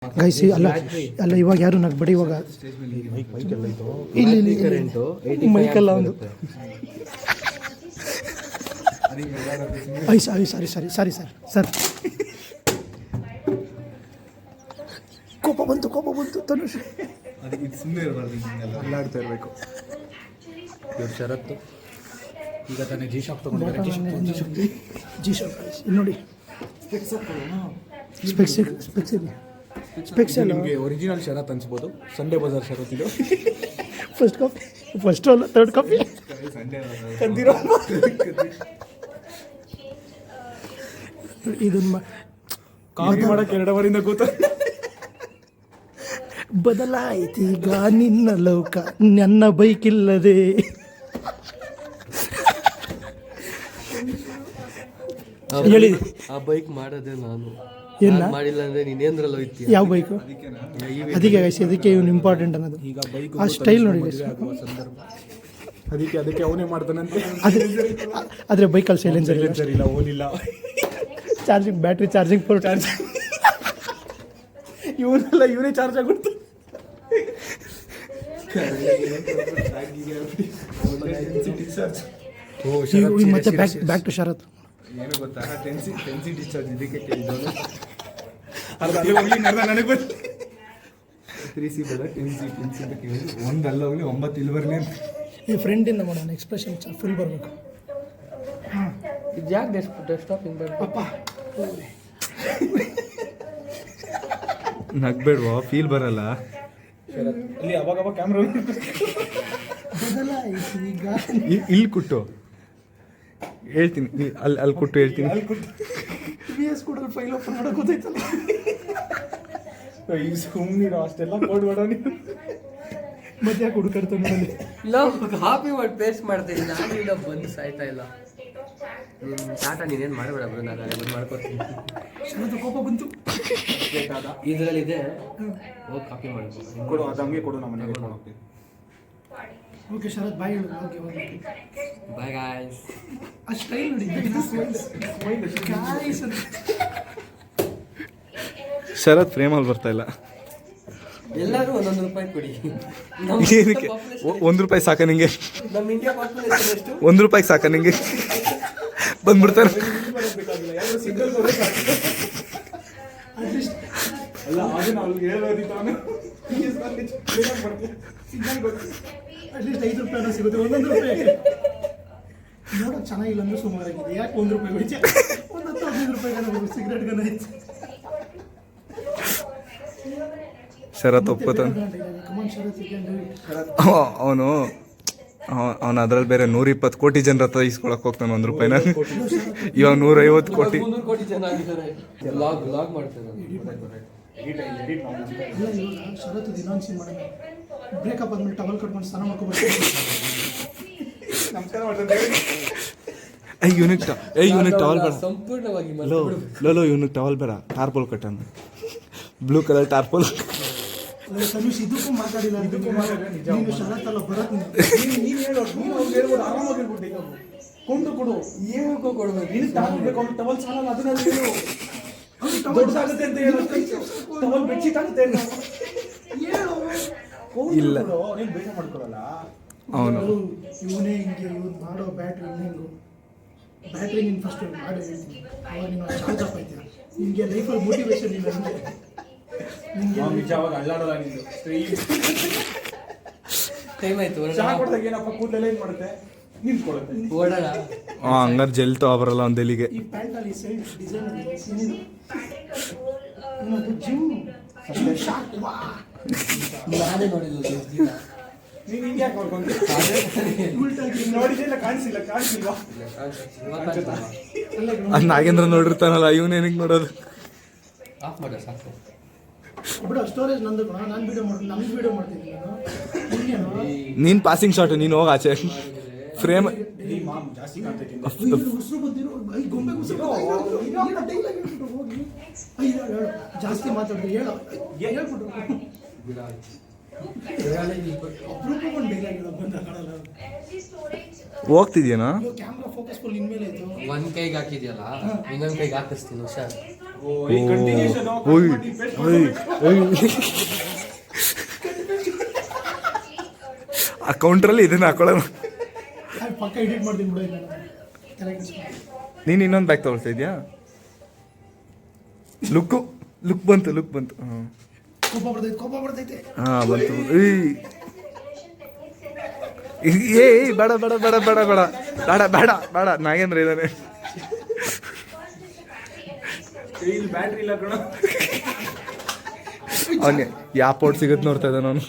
ಗೈಸಿ ಅಲ್ಲ ಅಲ್ಲ ಇವಾಗ ಯಾರು ನಗ್ಬೇಡಿ ಇವಾಗ ಇಲ್ಲಿ ಮೈಕಲ್ಲ ಒಂದು ಸಾರಿ ಸಾರಿ ಸಾರಿ ಸಾರಿ ಸರ್ ಸರ್ ಕೋಪ ಬಂತು ತನುಷ್ ಅಲ್ಲಾಡ್ತಾ ಇರಬೇಕು. ಇವ್ರು ಶರತ್ತು ಈಗ ತಾನೇ ಜಿ ಶಾಪ್ ತಗೊಂಡಿದ್ದಾರೆ. ಜಿ ಶಾಪ್ ಇಲ್ಲಿ ನೋಡಿ ಸ್ಪೆಕ್ಸ್ ನಿಮಗೆ ಒರಿಜಿನಲ್ ಶರತ್ ಅನ್ಸ್ಬೋದು. ಸಂಡೇ ಬಜಾರ್ ಶರತ್ ಇದು. ಫಸ್ಟ್ ಅಲ್ಲ ಥರ್ಡ್ ಕಾಪಿ ಕಂದಿರೋ ಇದನ್ನ ಕಾಪಿ ಮಾಡಕ್ಕೆ 2 ಅವರಿಂದ ಕೂತ ಬದಲಾಯಿತೀಗ ನಿನ್ನ ಲೋಕ ನನ್ನ ಬೈಕ್ ಇಲ್ಲದೆ ಹೇಳಿ. ಆ ಬೈಕ್ ಮಾಡೋದೇ ನಾನು ಮಾಡಿಲ್ಲ ಅಂದ್ರೆ ನೀನೇಂದ್ರಲ್ಲ ಹೋಯ್ತೀಯ. ಯಾವ ಬೈಕು? ಅದಕ್ಕೆ ಇವನು ಇಂಪಾರ್ಟೆಂಟ್ ಅನ್ನೋದು. ಈಗ ಬೈಕ್ ಆ ಸ್ಟೈಲ್ ನೋಡಿ ಸಂದರ್ಭ ಅದಕ್ಕೆ ಅವನೇ ಮಾಡ್ತಾನಂತೆ. ಆದರೆ ಬೈಕಲ್ಲಿ ಸೈಲೆನ್ಸರ್ ಇಲ್ಲ, ಓನಿಲ್ಲ, charging battery charging full charge. ಇವನೇ ಚಾರ್ಜ್ ಆಗ್ಬಿಡ್ತು. ಮತ್ತೆ ಬ್ಯಾಕ್ ಟು ಶರತ್. ಏನು ಗೊತ್ತಾ, ಟೆನ್ಸಿ ಡಿಸ್ಚಾರ್ಜ್ ಇದಕ್ಕೆ ಕೇಳಿದವನು. ನನಗೆ ಗೊತ್ತು 3C ಬೇಡ, ಟೆನ್ಸಿ ಅಂತ ಕೇಳಿದ್ರು. ಒಂದಲ್ಲ ಹೋಗ್ಲಿ 9 ಇಲ್ಲಿ ಬರಲಿ ಅಂತ. ಈ ಫ್ರೆಂಡಿಂದ ಮಾಡೋಣ ಎಕ್ಸ್ಪ್ರೆಷನ್ ಫುಲ್ ಬರಬೇಕು. ಹಾಂ ಇದು ಯಾಕೆ ಡೆಸ್ಕ್ಟಾಪ್ ಹಿಂಗೆ ಬರಬೇಕು? ಅಪ್ಪ ನಗ್ಬೇಡ್ವಾ, ಫೀಲ್ ಬರಲ್ಲ. ಇಲ್ಲಿ ಅವಾಗ ಕ್ಯಾಮ್ರಾ ಈಗ ಇಲ್ಲಿ ಕುಟ್ಟು ಹೇಳ್ತೀನಿ, ಅಲ್ಲಿ ಕುಟ್ಟು ಹೇಳ್ತೀನಿ. VS ಕೂಡ ಫೈಲ್ ಓಪನ್ ಮಾಡೋಕೆ ಗೊತ್ತಾಯ್ತಲ್ಲ. ಈಗ ಸುಮ್ಮನಿರೋ, ಅಷ್ಟೆಲ್ಲ ಕೊಡ್ಬೇಡ ನೀವು. ಮತ್ತೆ ಯಾಕೆ ಹುಡುಕಾಡ್ತಾನೆ? ಇಲ್ಲ, ಕಾಪಿ ಮಾಡಿ ಪೇಸ್ಟ್ ಮಾಡ್ತೀನಿ. ನಾನಿಲ್ಲ ಬಂದು ಸಾಯ್ತಾ ಇಲ್ಲ. ಟಾಟಾ ನೀನೇನು ಮಾಡಬೇಡ ಬಿಡು, ನಾನು ಬಂದು ಮಾಡ್ಕೊಡ್ತೀನಿ. ಶರತ್ ಕೋಪ ಬಂತು. ಇದರಲ್ಲಿದೆ, ಹೋಗಿ ಕಾಪಿ ಮಾಡ್ಬೋದು. ಕೊಡು, ಅದು ಹಂಗೆ ಕೊಡು, ನಮ್ಮ ಮನೆಗೆ ಎತ್ಕೊಂಡು ಹೋಗ್ತೀನಿ. ಓಕೆ ಶರತ್ ಬಾಯ್ ಹೇಳು. Okay bye guys. ಆ ಸ್ಟೈಲ್ ನೋಡಿ. ಶರತ್ ಫ್ರೇಮಲ್ಲಿ ಬರ್ತಾ ಇಲ್ಲ. ಎಲ್ಲರೂ ₹1 ಕೊಡಿ. ಏನಕ್ಕೆ? ₹1 ಸಾಕ ನಿಂಗೆ? ನಮ್ಮ ಇಂಡಿಯಾ ಪಾಪ್ಯುಲೇಷನ್ ಎಷ್ಟು? ₹1 ಸಾಕ ನಿಂಗೆ? ಬಂದ್ಬಿಡ್ತಾರೆ. ಅಟ್ಲೀಸ್ಟ್ ₹5 ಸಿಗುತ್ತೆ. ₹1 ನೋಡೋಕೆ ಚೆನ್ನಾಗಿಲ್ಲ ಅಂದ್ರೆ ಸುಮಾರಾಗಿದೆ. ಯಾಕೆ ₹1 ಹೊಡಿಚೆ? ಒಂದು ₹10-15 ಸಿಗರೇಟ್ ಗನ ಹೆಚ್ಚು. ಶರತ್ ಒಪ್ಕೋತಾನೆ. ಅವನು ಅದ್ರಲ್ಲಿ ಬೇರೆ 120 ಕೋಟಿ ಜನರ ಹತ್ರ ಇಸ್ಕೊಳಕ್ ಹೋಗ್ತಾನೆ ₹1. ಇವಾಗ 150 ಕೋಟಿ. 300 ಕೋಟಿ ಜನ ಆಗಿದ್ದಾರೆ. ಲಾಗ್ ಮಾಡ್ತಾರೆ. ಶರತ್ ದಿನಾಂಶ ಮಾಡೋಣ. ಬ್ರೇಕಪ್ ಆದ್ಮೇಲೆ ಟವಲ್ ಕಟ್ಕೊಂಡು ಸ್ನಾನ ಮಾಡ್ಕೊಬರ್ತೀನಿ. ಯೂನಿಕ್ ಟವಲ್ ಬೇಡ. ಸಂಪೂರ್ಣವಾಗಿ ಲೋ ಯೂನಿಕ್ ಟವಲ್ ಬೇಡ, ಟಾರ್ಪಲ್ ಕಟ್ಟಣ. ಬ್ಲೂ ಕಲರ್ ಟಾರ್ಪಲ್. ತನುಷ್ ಇದಕ್ಕೂ ಮಾತಾಡಿಲ್ಲ. ನೀನು ಶರತ್ ಅಲ್ಲ ಬರತ್. ನೀನು ಹೇಳೋ, ಹೇಳ್ಬೋದು, ಆರಾಮಾಗಿ ಹೇಳ್ಬೋದು. ಈಗ ಕೊಂಡು ಕೊಡು, ಏನಕ್ಕೋ ಕೊಡ್ಬೇಕು. ನೀನು ಟವಲ್ ಸಾಲಲ್ಲ, ಅದನ್ನ ಹೇಳು. ದೊಡ್ಡದಾಗುತ್ತೆ ಅಂತ ಹೇಳು. ಟವಲ್ ಬೆಡ್ಶೀಟ್ ಆಗುತ್ತೆ ಹೇಳು. ಇಲ್ಲ, ನೀನು ಬೇಗ ಮಾಡ್ಕೊಳಲ್ಲ. ಅವನು ಇವನೇ ಹಿಂಗೆ ಇವ್ನು ಮಾಡೋ ಬ್ಯಾಟ್ರಿ ನೀನು ಫಸ್ಟ್ ಮಾಡಿ ಹೇಳ್ತೀನಿ. ಅವಾಗ ನೀನು ಚಾರ್ಜ್ ಅಪ್ ಆಯ್ತೀರ. ನಿಮಗೆ ಲೈಫಲ್ಲಿ ಮೋಟಿವೇಶನ್ ಇಲ್ಲ ಅಂದರೆ ನಿಮಗೆ ನಿಜವಾಗ ಅಲ್ಲಾಡೋಲ್ಲ. ನಿಂದು ಟೈಮ್ ಆಯ್ತು. ಚಾ ಕೊಡ್ದಾಗ ಏನಪ್ಪ ಕೂದಲೆಲ್ಲ ಏನು ಮಾಡುತ್ತೆ? ನಿಂತ್ಕೊಳ್ಳುತ್ತೆ. ಓಡೋಣ. ಹಂಗಾರೆ ಜೆಲ್ ತಗೊಬರಲ್ಲ ಒಂದು ಎಲ್ಲಿಗೆ. ಈ ಪ್ಯಾಂಟಲ್ಲಿ ಸೈಡ್ ಡಿಸೈನ್ ಜಿಮ್ ಶಾಕ್. ನಾನೇ ನೋಡಿಲ್ಲ. ನೀನು ಹಿಂಗೆ ಯಾಕೆ ನೋಡಿದ್ದಿಲ್ಲ? ಕಾಣಿಸಿಲ್ವಾ? ನಾಗೇಂದ್ರ ನೋಡಿರ್ತಾನಲ್ಲ, ಇವನೇನಿಗೆ ನೋಡೋದು? ಆಫ್ ಮಾಡ ಸಾಕು ಬಿಡು. ಸ್ಟೋರೇಜ್ ನಂದು ಕಣ. ನಾನು ವಿಡಿಯೋ ಮಾಡ್ತೀನಿ. ನೀನು ಪಾಸಿಂಗ್ ಶಾಟ್, ನೀನು ಹೋಗಿ ಆಚೆ. ಫ್ರೇಮ್ ಜಾಸ್ತಿ ಉಸಿರು ಬಂದಿರೋ ಗೊಂಬೆ ಜಾಸ್ತಿ ಮಾತಾಡಿದ್ರೆ ಹೇಳ್ಬಿಟ್ಟು ಅಪ್ರೂಪಗೊಂಡು ಡೈಲಾಗ್ ಹೇಳೋದು ಬಂದ ಕಾಣಲ್ಲ. ಹೋಗ್ತಿದ್ಯೇನೋ ಕ್ಯಾಮ್ರಾ ಫೋಕಸ್ ಫುಲ್ ಇನ್ಮೇಲೆ ಇದು. ಒಂದ್ ಕೈಗೆ ಹಾಕಿದ್ಯಲ್ಲ ಇನ್ನೊಂದ್ ಕೈಗೆ ಹಾಕಿಸ್ತೀನಿ ಹುಷಾರ್. ಆ ಕೌಂಟ್ರಲ್ಲಿ ಇದನ್ನ ಹಾಕೊಳ್ಳೋಣ. ಪಕ್ಕ ಎಡಿಟ್ ಮಾಡ್ತೀನಿ ಬಿಡು. ನೀನು ಇನ್ನೊಂದು ಬ್ಯಾಗ್ ತಗೊಳ್ತಾ ಇದೆಯಾ? ಲುಕ್ ಬಂತು ಹಾಂ ಕೋಪ ಬರ್ತೈತೆ. ಹಾಂ ಬಂತು. ಏಯ್ ಬೇಡ ಬೇಡ ಬೇಡ ಬೇಡ ಬೇಡ ಬೇಡ ಬೇಡ ಬೇಡ ನಾಗೇಂದ್ರ ಇದ್ದಾನೆ. ಬ್ಯಾಟ್ರಿ ಇಲ್ಲ ಕಣ. ಅವನಿಗೆ ಯಾವ ಪೋರ್ಟ್ ಸಿಗುತ್ತೆ ನೋಡ್ತಾ ಇದ್ದಾನೆ ಅವನು.